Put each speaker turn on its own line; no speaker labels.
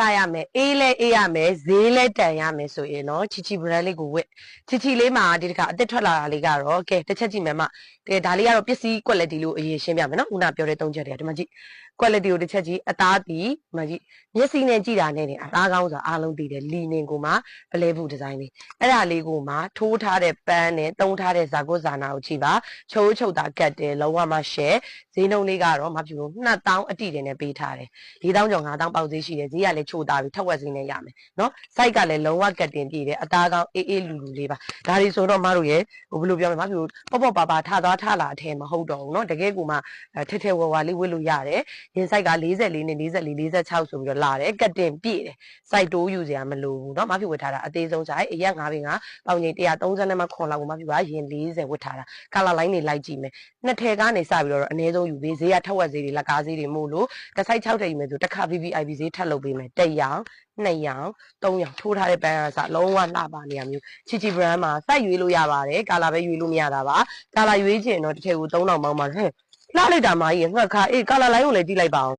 လာရမယ်အေးလဲအေးရမယ်ဈေးလဲတန်ရမယ်ဆိုရင်နော်ချီချီ brand လေးကိုဝတ်ချီချီလေးမှာဒီတစ်ခါအသက်ထွက်လာတာလေးကတော့ကဲတစ်ချက်ကြည့်မယ်မတကယ်ဒါလေးကတော့ပစ္စည်း quality လို့အရင်ရှင်းပြမယ်နော်ခုနပြောတဲ့၃ချက်တည်းဒီမှာကြည့် quality ကိုတစ်ချက်ကြည့်အသားတီဒီမှာကြည့်မျက်စိနဲ့ကြည့်တာနဲ့အသားကောင်းဆိုတာအားလုံးသိတယ်လီနင်ကိုမှပလဲဘူးဒီဇိုင်းလေးအဲ့ဒါလေးကိုမှထိုးထားတဲ့ပန်းနဲ့တုံးထားတဲ့ဇာကုဇာနာကိုကြည့်ပါချိုးချုပ်တာကတ်တယ်လုံးဝမှ share ဈေးနှုန်းလေးကတော့မပြူလို့2000အတိတယ်နဲ့ပေးထားတယ်4000ကျော်5000ပေါက်ဈေးရှိတယ်ဈေးကလည်းချိုးသားပြီးထက်ဝက်ဈေးနဲ့ရမယ်နော် site ကလည်းလုံးဝကတ်တင်ပြည့်တယ်အသားကောင်းအေးအေးလူလူလေးပါဒါတွေဆိုတော့မတို့ရဲ့ဘယ်လိုပြောမလဲမပြူပေါ့ပေါ့ပါပါထသွားထလာအထဲမဟုတ်တော့ဘူးနော်တကယ်ကိုမှထဲထဲဝါဝါလေးဝတ်လို့ရတယ်ရင် site က44နဲ့44 46ဆိုပြီးတော့လာတယ်ကတ်တင်ပြည့်တယ် site တိုးယူစရာမလိုဘူးเนาะမဖြစ်ဝတ်ထားတာအသေးဆုံး site အရက်9ပင်ကပေါင်ချိန်130နဲ့မှခွန်လောက်ကိုမဖြစ်ပါရင်40ဝတ်ထားတာ color line တွေလိုက်ကြည့်မယ်နှစ်ထည်ကနေစပြီးတော့အနည်းဆုံးယူပေးဈေးကထက်ဝက်ဈေးတွေလက်ကားဈေးတွေမို့လို့တစ်ဆိုင်6ထည်ယူမယ်ဆိုတစ်ခါ VVIP ဈေးထပ်လုပ်ပေးမယ်1ရောင်2ရောင်3ရောင်ထိုးထားတဲ့ပန်းကစလုံးဝလှပါနေရမျိုးချီချီ brand မှာစိုက်ရွေးလို့ရပါတယ် color ပဲရွေးလို့မရတာပါ color ရွေးချင်တော့တစ်ထည်ကို3000ပေါင်းပါဟဲ့လှလိုက်တာမကြီးငှက်ခါအေး color line ကိုလည်းကြည့်လိုက်ပါဦး